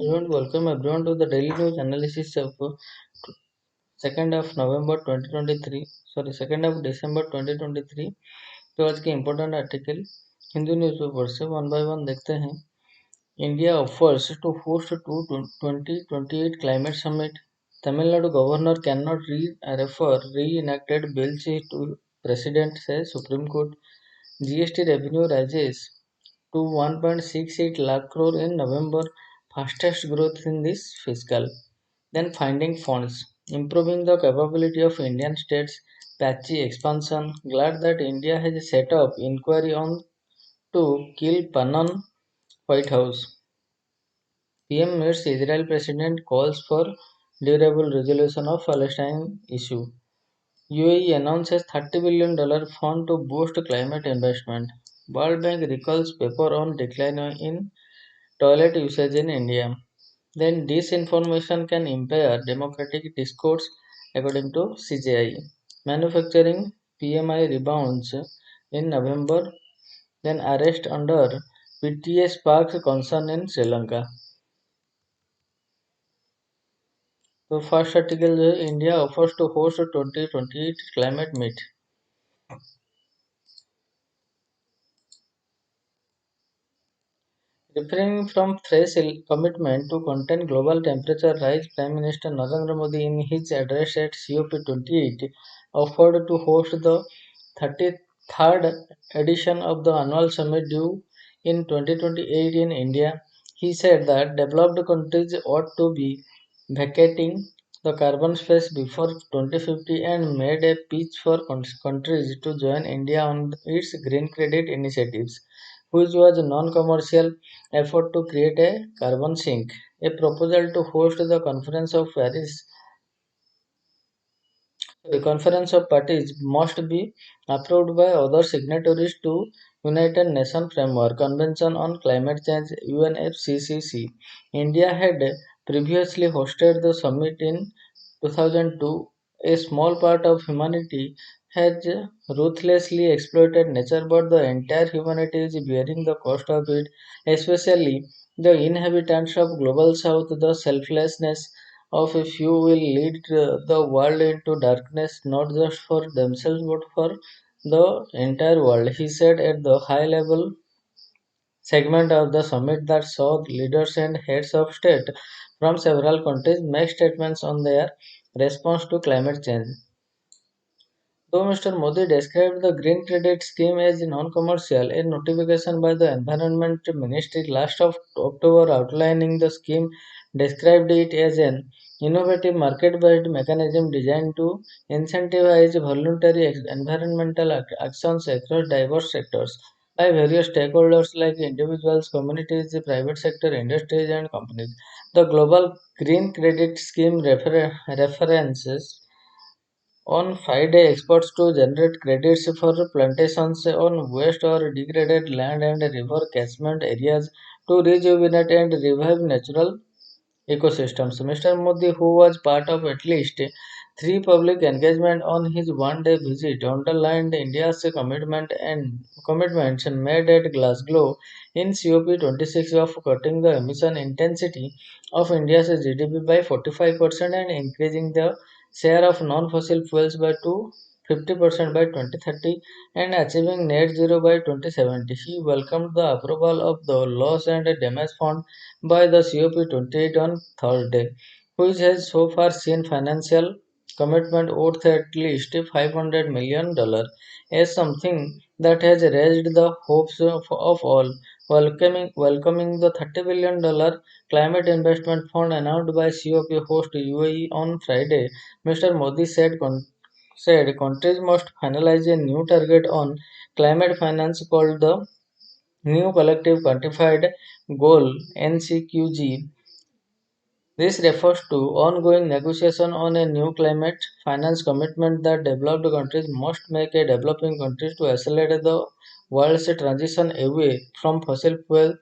Everyone, welcome everyone to the daily news analysis of 2nd of November 2023. Sorry, 2nd of December 2023. तो आज के important article Hindu newspaper से one by one देखते हैं. India offers to host 2028 climate summit. Tamil Nadu governor can not refer reenacted bills to president, says Supreme Court. GST revenue rises to 1.68 lakh crore in November, fastest growth in this fiscal. Then finding funds, improving the capability of Indian states, patchy expansion. Glad that India has set up inquiry on to kill Panan, White House. PM meets Israel president, calls for durable resolution of Palestine issue. UAE announces $30 billion fund to boost climate investment. World Bank recalls paper on decline in toilet usage in India. Then disinformation can impair democratic discourse, according to CJI. Manufacturing PMI rebounds in November. Then arrest under PTA sparks concern in Sri Lanka. तो first article जो है, India offers to host 2028 climate meet. Refraining from fresh commitment to contain global temperature rise, Prime Minister Narendra Modi, in his address at COP28, offered to host the 33rd edition of the annual summit due in 2028 in India. He said that developed countries ought to be vacating the carbon space before 2050 and made a pitch for countries to join India on its green credit initiatives, which was a non-commercial effort to create a carbon sink. A proposal to host the Conference of Parties must be approved by other signatories to United Nations Framework Convention on Climate Change (UNFCCC). India had previously hosted the summit in 2002. A small part of humanity has ruthlessly exploited nature, but the entire humanity is bearing the cost of it, especially the inhabitants of Global South. The selflessness of a few will lead the world into darkness, not just for themselves but for the entire world, he said at the high level segment of the summit that saw leaders and heads of state from several countries make statements on their response to climate change. Though Mr. Modi described the green credit scheme as non-commercial, a notification by the Environment Ministry last of October outlining the scheme described it as an innovative market-based mechanism designed to incentivize voluntary environmental actions across diverse sectors by various stakeholders like individuals, communities, the private sector, industries, and companies. The Global Green Credit Scheme references on Friday, experts to generate credits for plantations on waste or degraded land and river catchment areas to rejuvenate and revive natural ecosystems. Mr. Modi, who was part of at least three public engagements on his one-day visit, underlined India's commitments made at Glasgow in COP26 of cutting the emission intensity of India's GDP by 45% and increasing the share of non-fossil fuels by 50% by 2030 and achieving net zero by 2070. He welcomed the approval of the loss and damage fund by the COP28 on Thursday, which has so far seen financial commitment worth at least $500 million, as something that has raised the hopes of all. Welcoming the $30 billion climate investment fund announced by COP host UAE on Friday, Mr. Modi said countries must finalize a new target on climate finance called the New Collective Quantified Goal (NCQG). This refers to ongoing negotiation on a new climate finance commitment that developed countries must make a developing countries to accelerate the world's transition away from fossil fuel.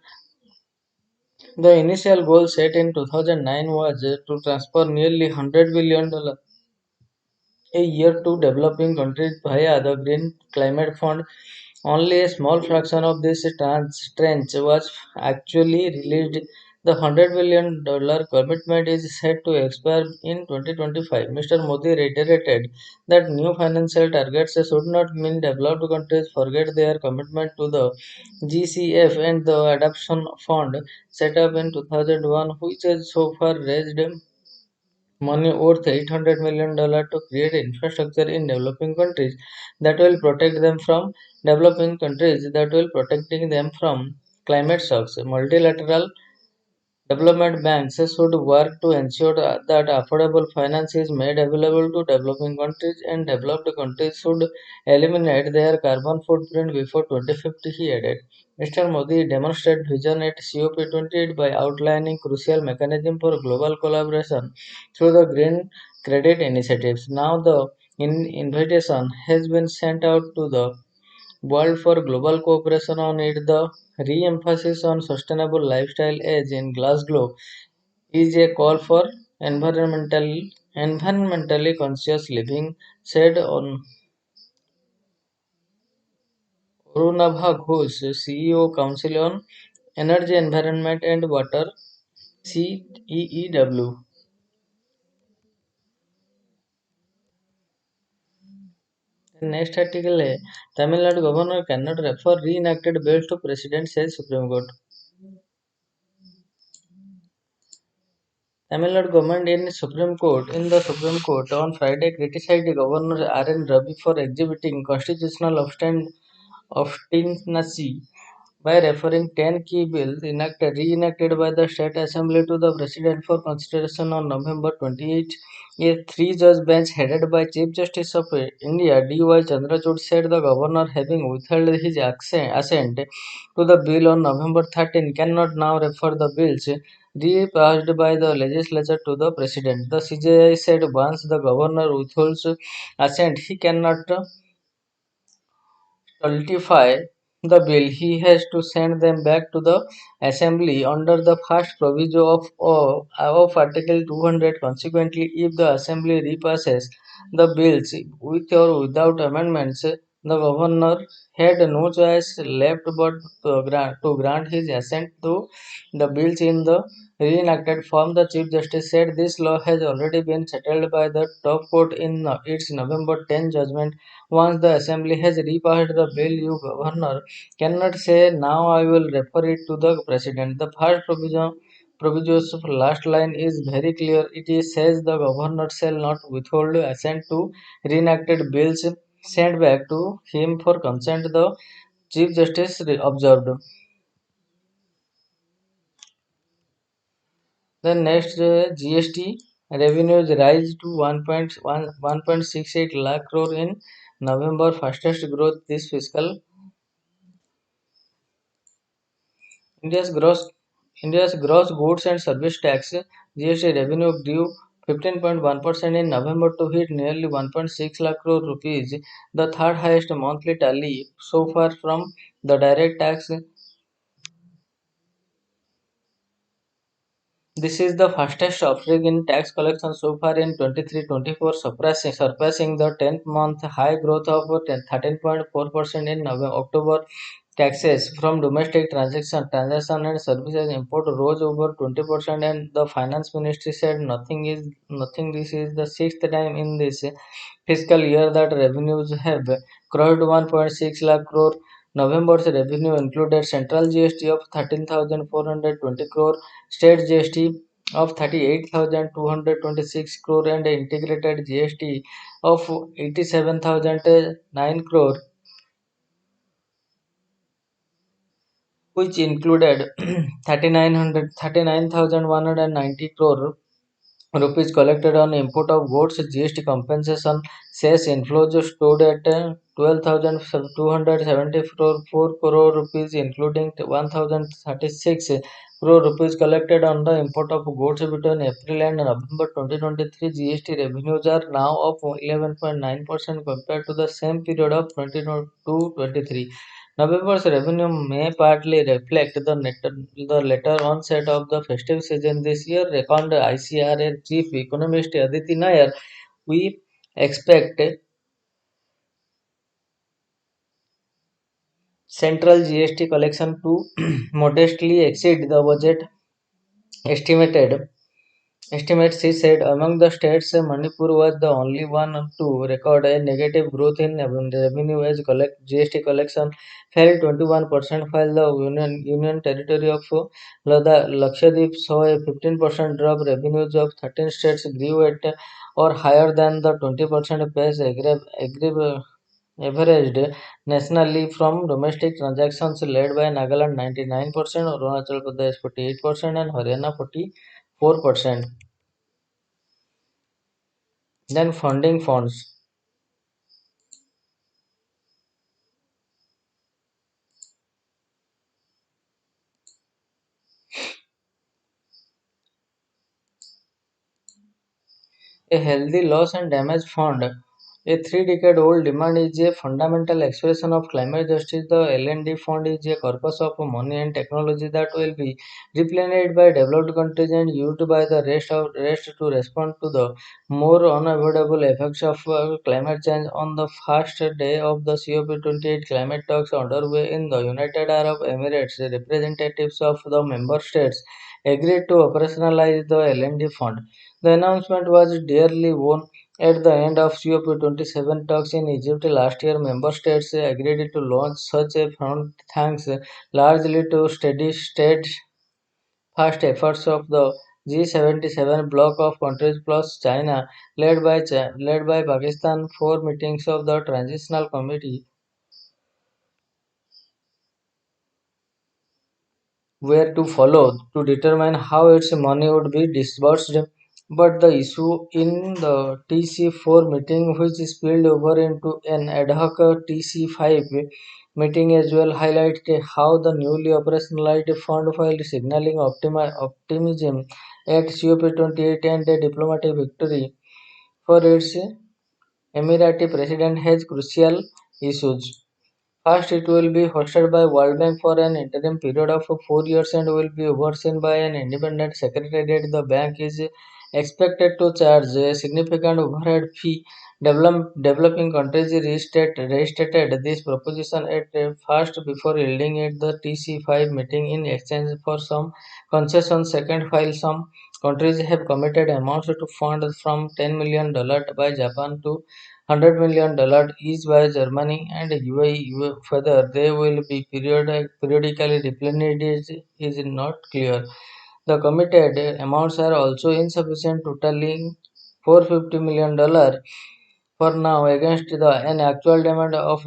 The initial goal set in 2009 was to transfer nearly $100 billion a year to developing countries via the Green Climate Fund. Only a small fraction of this tranche was actually released The $100 billion commitment is set to expire in 2025. Mr. Modi reiterated that new financial targets should not mean developed countries forget their commitment to the GCF and the Adoption Fund set up in 2001, which has so far raised money worth $800 million to create infrastructure in developing countries that will protect them from developing countries that will protecting them from climate shocks. Multilateral development banks should work to ensure that affordable finance is made available to developing countries, and developed countries should eliminate their carbon footprint before 2050, he added. Mr. Modi demonstrated vision at COP28 by outlining crucial mechanisms for global collaboration through the Green Credit initiatives. Now the invitation has been sent out to the world for global cooperation on it. The re-emphasis on sustainable lifestyle age in Glasgow is a call for environmentally conscious living, said on Arunabha Ghosh, CEO Council on Energy, Environment and Water, CEEW. The next article है Tamil Nadu governor cannot refer reenacted bills to president, says Supreme Court. Tamil Nadu government in the Supreme Court on Friday criticized Governor R.N. Ravi for exhibiting constitutional obstinacy by referring 10 key bills reenacted by the State Assembly to the President for consideration on November 28. A three-judge bench headed by Chief Justice of India D.Y. Chandrachud said the governor, having withheld his assent to the bill on November 13, cannot now refer the bills re-passed by the legislature to the President. The CJI said once the governor withholds assent, he cannot stultify the bill, he has to send them back to the assembly under the first proviso of Article 200. Consequently, if the assembly repasses the bills with or without amendments, the governor had no choice left but to grant his assent to the bills in the reenacted form. The Chief Justice said this law has already been settled by the top court in its November 10 judgment. Once the assembly has repassed the bill, you governor cannot say now I will refer it to the president. The first provisions of last line is very clear. Says the governor shall not withhold assent to reenacted bills sent back to him for consent. The Chief Justice observed. The next GST revenues rise to 1.68 lakh crore in November, fastest growth this fiscal. India's gross India's gross goods and service tax (GST) revenue grew 15.1% in November to hit nearly 1.6 lakh crore rupees, the third highest monthly tally so far from the direct tax. This is the fastest upswing in tax collection so far in 23-24, surpassing the 10th-month high growth of 13.4% in October. Taxes from domestic transaction and services import rose over 20%, and the finance ministry said nothing. This is the sixth time in this fiscal year that revenues have crossed 1.6 lakh crore. November's revenue included central GST of 13,420 crore, state GST of 38,226 crore, and integrated GST of 87,009 crore, which included 39,190 crore rupees collected on import of goods. GST compensation cess inflows stood at 12,274 crore rupees, including 1,036 crore rupees collected on the import of goods between April and November 2023. GST revenues are now up 11.9% compared to the same period of 2022-23. November's revenue may partly reflect the later onset of the festive season this year, reckoned ICRA chief economist Aditi Nair. We expect central GST collection to modestly exceed the budget estimated Estimates he said among the states, Manipur was the only one to record a negative growth in revenue as GST collection fell 21%, while the Union Territory of Lakshadweep saw a 15% drop. Revenues of 13 states grew at or higher than the 20% pace averaged nationally from domestic transactions led by Nagaland 99%, Arunachal Pradesh 48%, and Haryana 44%. Then funding fonts. A healthy loss and damage fund. A three-decade-old demand is a fundamental expression of climate justice. The L&D fund is a corpus of money and technology that will be replenished by developed countries and used by the rest to respond to the more unavoidable effects of climate change. On the first day of the COP28 climate talks underway in the United Arab Emirates, representatives of the member states agreed to operationalize the L&D fund. The announcement was dearly won at the end of COP27 talks in Egypt last year. Member states agreed to launch such a fund thanks largely to steadfast efforts of the G77 bloc of countries plus China, led by Pakistan. Four meetings of the Transitional Committee were to follow to determine how its money would be disbursed. But the issue in the TC4 meeting, which spilled over into an ad hoc TC5 meeting as well, highlighted how the newly operationalized fund, while signaling optimism at COP28 and a diplomatic victory for its Emirati president, has crucial issues. First, it will be hosted by World Bank for an interim period of 4 years and will be overseen by an independent secretariat. The bank is expected to charge a significant overhead fee. Developing countries restated this proposition at first before yielding at the TC5 meeting in exchange for some concessions. Second, while some countries have committed amounts to fund from $10 million by Japan to $100 million each by Germany and UAE. Whether they will be periodically replenished is not clear. The committed amounts are also insufficient, totaling $450 million for now against an actual demand of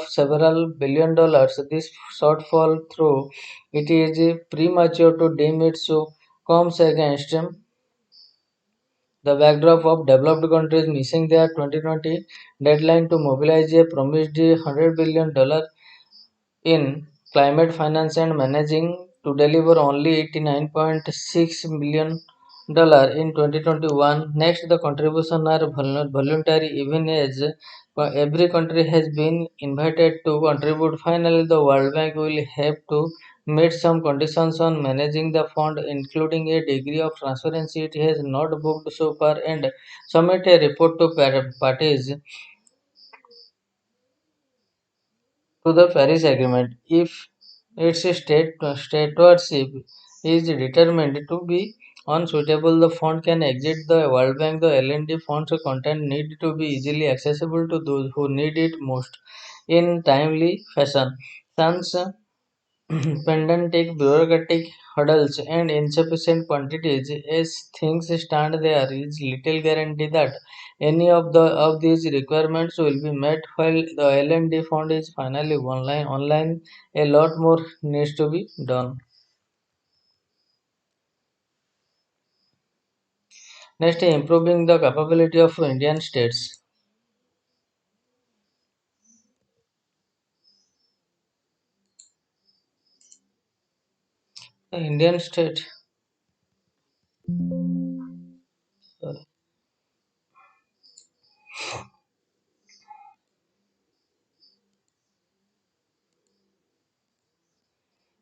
several $1 billion. This shortfall, through it is premature to deem it so, comes against the backdrop of developed countries missing their 2020 deadline to mobilize a promised $100 billion in climate finance and managing to deliver only $89.6 million in 2021. Next, the contributions are voluntary, even as every country has been invited to contribute. Finally, the World Bank will have to meet some conditions on managing the fund, including a degree of transparency it has not booked so far, and submit a report to parties to the Paris Agreement. If its stewardship is determined to be unsuitable, the fund can exit the World Bank. The L&D fund's content need to be easily accessible to those who need it most in timely fashion. Since pedantic bureaucratic hurdles and insufficient quantities as things stand, there is little guarantee that any of these requirements will be met. While the L&D fund is finally online, a lot more needs to be done. Next, improving the capability of Indian states. The Indian state.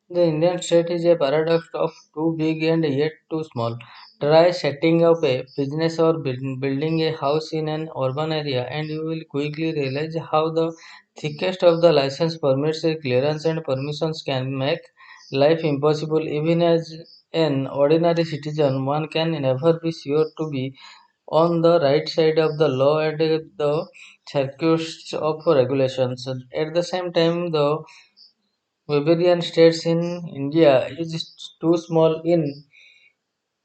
The Indian state is a paradox of too big and yet too small. Try setting up a business or building a house in an urban area, and you will quickly realize how the thickest of the license permits, clearance, and permissions can make life impossible, even an ordinary citizen, one can never be sure to be on the right side of the law and the circuits of regulations. At the same time, the Weberian states in India is too small in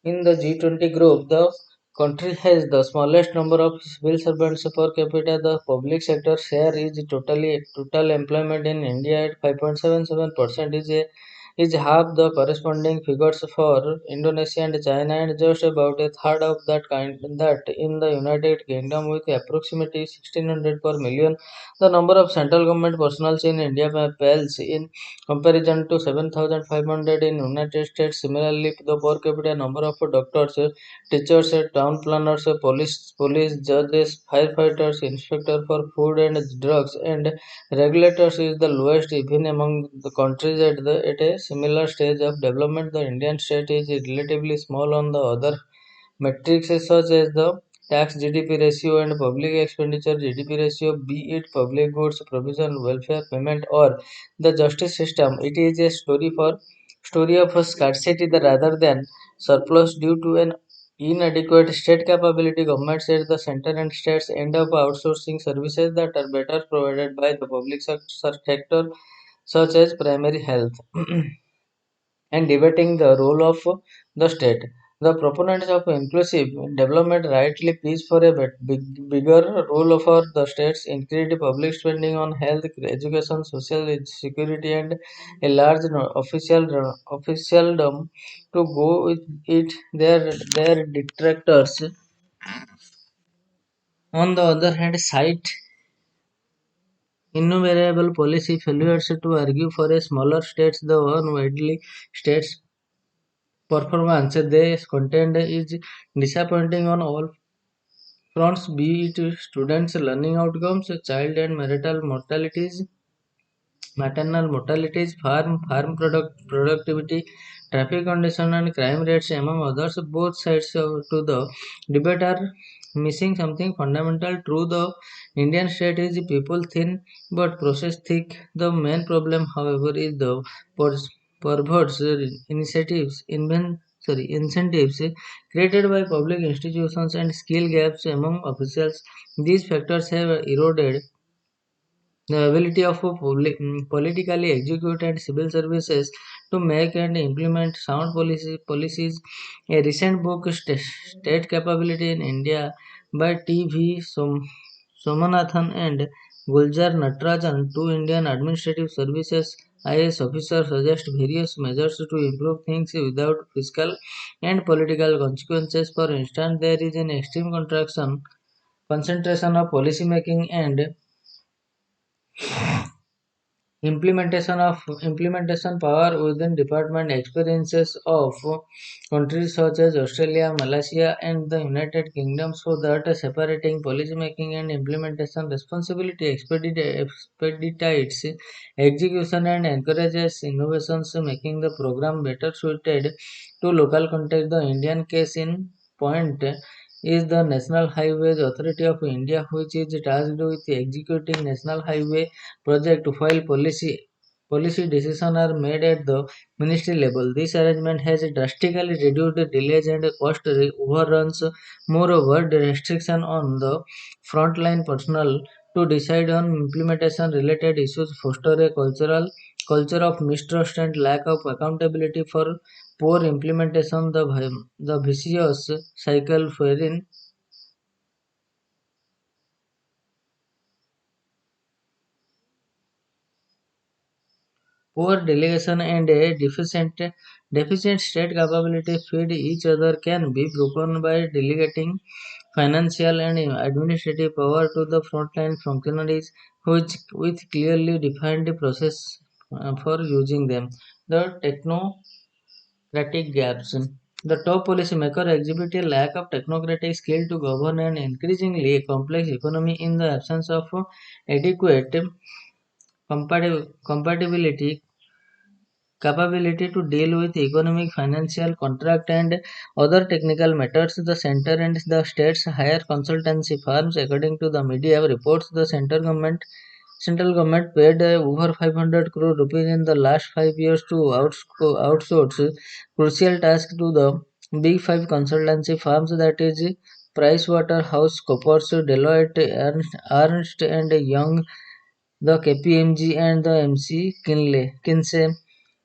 the G20 group. The country has the smallest number of civil servants per capita. The public sector share is total employment in India at 5.77% is half the corresponding figures for Indonesia and China, and just about a third of that in the United Kingdom with approximately 1600 per million. The number of central government personnel in India pales in comparison to 7,500 in United States. Similarly, the per capita number of doctors, teachers, town planners, police judges, firefighters, inspector for food and drugs, and regulators is the lowest even among the countries at a similar stage of development. The Indian state is relatively small on the other metrics such as the tax GDP ratio and public expenditure GDP ratio, be it public goods provision, welfare payment, or the justice system. It is a story of a scarcity rather than surplus due to an inadequate state capability. Governments at the center and states end up outsourcing services that are better provided by the public sector, such as primary health. And debating the role of the state. The proponents of inclusive development rightly plead for a bigger role for the states, increased public spending on health, education, social security, and a large officialdom to go with it. Their detractors, on the other hand, cite innumerable policy failures to argue for a smaller states. The one widely states performance they contend is disappointing on all fronts, be it students' learning outcomes, child and maternal mortalities, productivity, traffic condition, and crime rates, among others. Both sides to the debate are missing something fundamental. True, the Indian state is people thin but process thick. The main problem, however, is the per- perverse incentives created by public institutions and skill gaps among officials. These factors have eroded the ability of politically execute and civil services to make and implement sound policies. A recent book, State Capability in India, by T.V. Somanathan and Guljar Natarajan, two Indian Administrative Services IAS officers, suggest various measures to improve things without fiscal and political consequences. For instance, there is an extreme concentration of policy making and implementation power within department. Experiences of countries such as Australia, Malaysia, and the United Kingdom show that separating policymaking and implementation responsibility expedites execution and encourages innovations, making the program better suited to local context. The Indian case in point is the National Highways Authority of India, which is tasked with executing national highway project while policy decisions are made at the ministry level. This arrangement has drastically reduced delays and cost overruns. Moreover, the restriction on the frontline personnel to decide on implementation related issues foster a culture of mistrust and lack of accountability for poor implementation. The vicious cycle wherein poor delegation and a deficient state capability feed each other can be broken by delegating financial and administrative power to the frontline functionaries which with clearly defined process for using them. The technocratic gaps. The top policymaker exhibit a lack of technocratic skill to govern an increasingly complex economy in the absence of adequate compatibility capability to deal with economic, financial, contract, and other technical matters. The center and the states hire consultancy firms. According to the media reports, the center government Central government paid over 500 crore rupees in the last 5 years to outsource crucial tasks to the big five consultancy firms, that is PricewaterhouseCoopers, Deloitte, Ernst and Young, the KPMG and the Kinsey.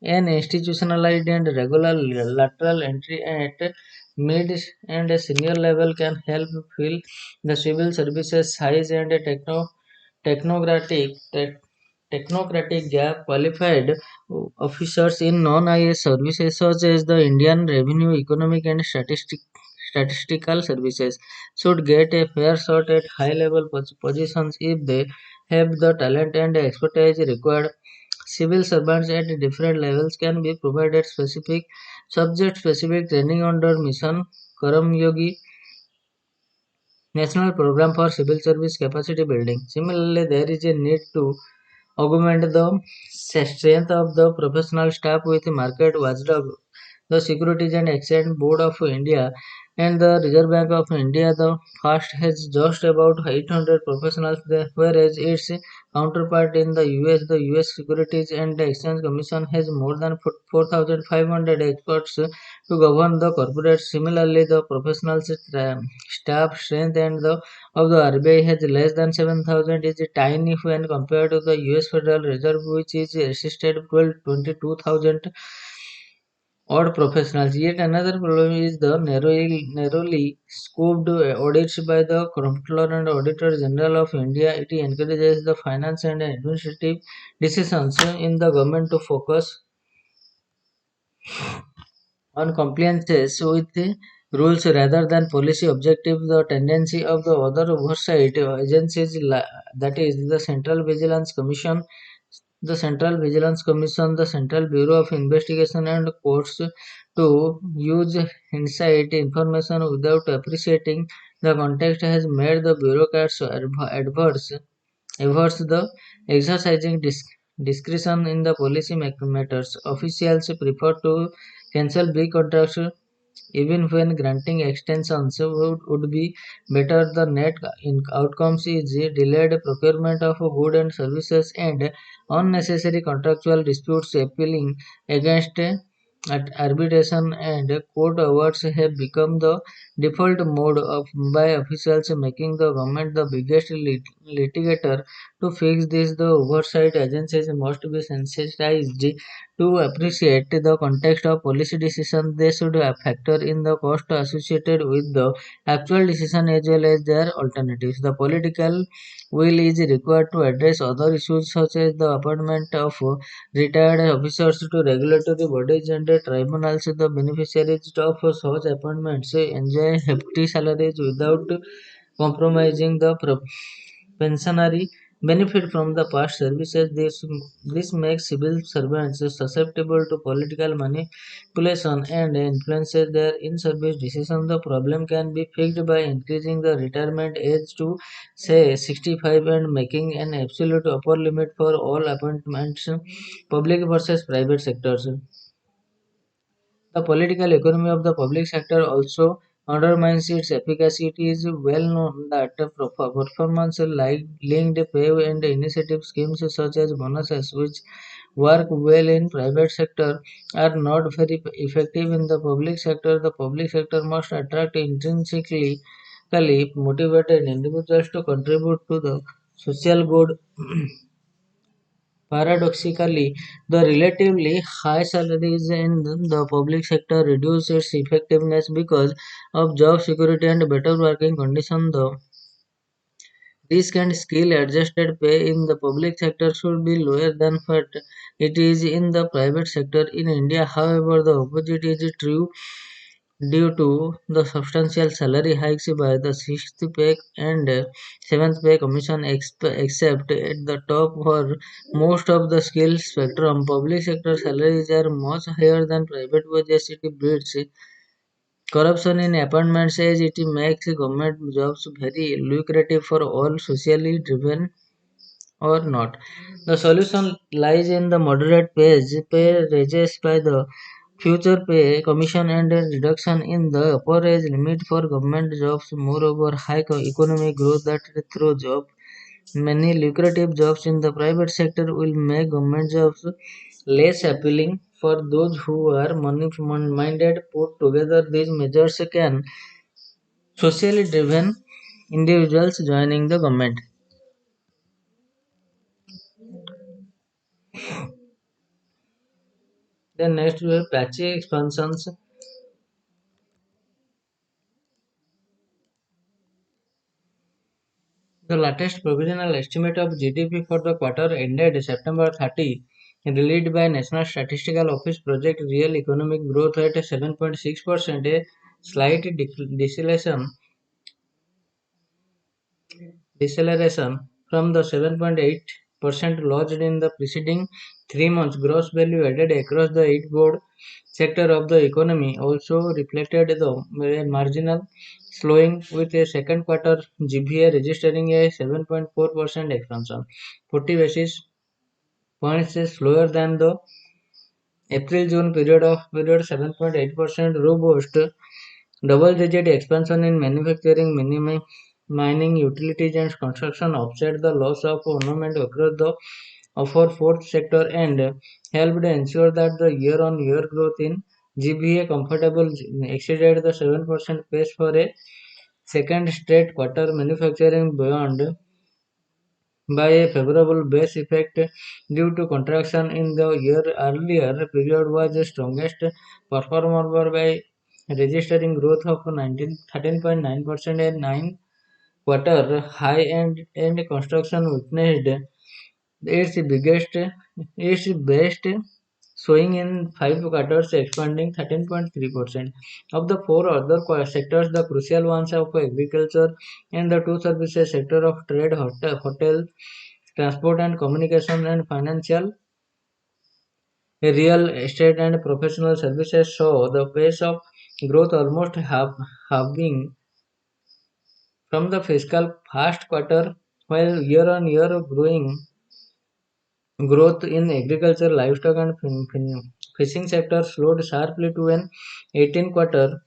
An institutionalized and regular lateral entry at mid and senior level can help fill the civil services size and technocratic technocratic gap. Qualified officers in non-IS services such as the Indian Revenue, Economic and Statistical Services should get a fair shot at high-level positions if they have the talent and expertise required. Civil servants at different levels can be provided specific subject-specific training under Mission Karamyogi National Program for Civil Service Capacity Building. Similarly, there is a need to augment the strength of the professional staff with market watchdog. The Securities and Exchange Board of India and the Reserve Bank of India, the first has just about 800 professionals there, whereas its counterpart in the US, the US Securities and Exchange Commission, has more than 4,500 experts to govern the corporate. Similarly, the professional staff strength and the of the RBI has less than 7,000 is tiny when compared to the US Federal Reserve, which is assisted 22,000 odd professionals. Yet another problem is the narrowly scoped audits by the Comptroller and Auditor General of India. It encourages the finance and administrative decisions in the government to focus on compliances with the rules rather than policy objective. The tendency of the other oversight agencies, that is the Central Vigilance Commission, the Central Bureau of Investigation and Courts, to use hindsight information without appreciating the context has made the bureaucrats averse the exercising discretion in the policy matters. Officials prefer to cancel big contracts even when granting extensions would be better. The net outcomes is delayed procurement of goods and services and unnecessary contractual disputes. Appealing against arbitration and court awards have become the default mode of by officials, making the government the biggest litigator. To fix this, the oversight agencies must be sensitized to appreciate the context of policy decision. They should factor in the cost associated with the actual decision as well as their alternatives. The political will is required to address other issues such as the appointment of retired officers to regulatory bodies and tribunals. The beneficiaries of such appointments enjoy hefty salaries without compromising the pensionary benefit from the past services. This makes civil servants susceptible to political manipulation and influences their in-service decisions. The problem can be fixed by increasing the retirement age to say 65 and making an absolute upper limit for all appointments, public versus private sectors. The political economy of the public sector also undermines its efficacy. It is well known that performance linked pay and initiative schemes such as bonuses, which work well in private sector, are not very effective in the public sector. The public sector must attract intrinsically motivated individuals to contribute to the social good. Paradoxically, the relatively high salaries in the public sector reduce its effectiveness because of job security and better working conditions. The risk and skill adjusted pay in the public sector should be lower than what it is in the private sector. In India, however, the opposite is true due to the substantial salary hikes by the sixth pay and seventh pay commission, except at the top for most of the skill spectrum. Public sector salaries are much higher than private wages. It breeds corruption in appointments as it makes government jobs very lucrative for all, socially driven or not. The solution lies in the moderate pay raises by the future pay commission and a reduction in the upper age limit for government jobs. Moreover, high economic growth that through job Many lucrative jobs in the private sector will make government jobs less appealing for those who are money minded. Put together, these measures can socially driven individuals joining the government. Then next we have patchy expansions. The latest provisional estimate of GDP for the quarter ended September 30, released by National Statistical Office, project real economic growth at 7.6%, a slight deceleration from the 7.8% lodged in the preceding 3 months. Gross value added across the eight broad sector of the economy also reflected the marginal slowing, with a second quarter GVA registering a 7.4% expansion, 40 basis points slower than the April-June period 7.8%. Robust double-digit expansion in manufacturing, mining, utilities, and construction offset the loss of ornament across the for fourth sector and helped ensure that the year-on-year growth in GBA comfortable exceeded the 7% pace for a second straight quarter. Manufacturing beyond by a favorable base effect due to contraction in the year earlier period was the strongest performer by registering growth of 13.9% and 9 quarter high and construction witnessed its biggest its best showing in 5 quarters, expanding 13.3%. Of the four other sectors, the crucial ones of agriculture and the two services sector of trade, hotel, transport and communication, and financial, real estate and professional services saw the pace of growth almost halving from the fiscal first quarter, while year-on-year growth in agriculture, livestock, and fishing sector slowed sharply to an 18 quarter.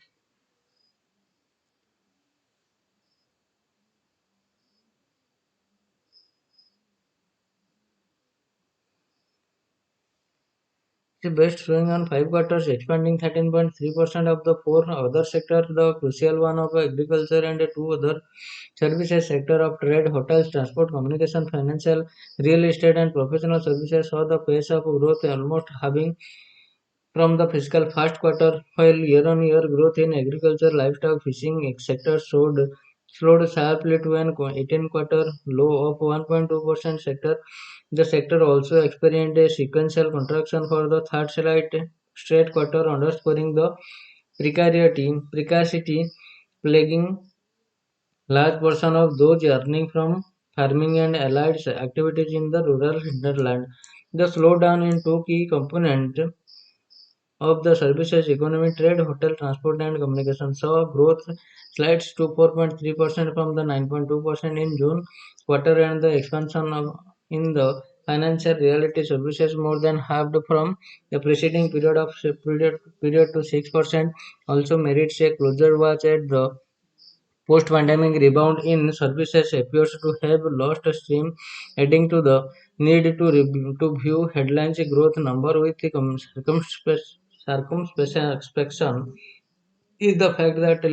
The best showing on 5 quarters, expanding 13.3% of the four other sectors, the crucial one of agriculture and the two other services sector of trade, hotels, transport, communication, financial, real estate, and professional services saw the pace of growth almost halving from the fiscal first quarter, while year-on-year growth in agriculture, livestock, fishing sectors slowed sharply to an 18-quarter low of 1.2% sector. The sector also experienced a sequential contraction for the third straight quarter, underscoring the precarity plaguing large portion of those earning from farming and allied activities in the rural hinterland. The slowdown in two key components of the services economy, trade, hotel, transport, and communication saw growth slides to 4.3% from the 9.2% in June quarter, and the expansion in the financial reality services more than halved from the preceding period to 6%. Also merits a closer watch at the post-pandemic rebound in services appears to have lost steam, adding to the need to view headlines growth number with circumspection is the fact that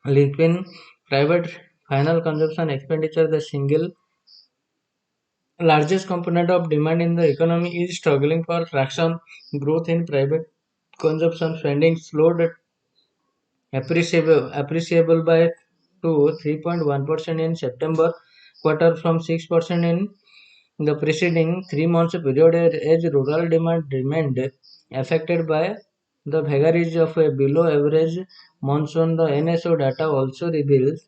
Lincoln private final consumption expenditure, the single largest component of demand in the economy, is struggling for traction. Growth in private consumption spending slowed appreciable by to 3.1% in September quarter from 6% in the preceding 3 months period, as rural demand remained affected by the vagaries of a below average monsoon. The NSO data also reveals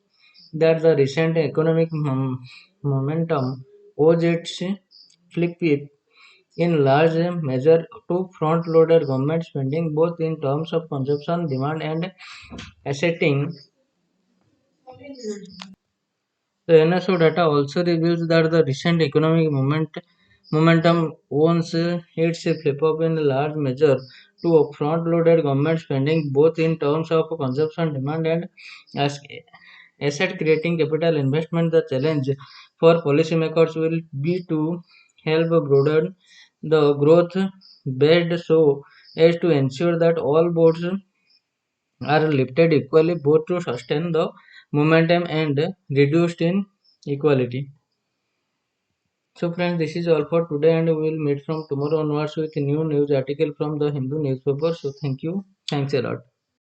that the recent economic momentum owes its flip in large measure to front-loaded government spending, both in terms of consumption, demand, and asserting. The NSO data also reveals that the recent economic momentum owns its flip-up in large measure to front-loaded government spending, both in terms of consumption, demand, and as asset creating capital investment. The challenge for policymakers will be to help broaden the growth based so as to ensure that all boards are lifted equally both to sustain the momentum and reduced inequality. So friends, this is all for today and we will meet from tomorrow onwards with a new news article from the Hindu newspaper. So thank you. Thanks a lot.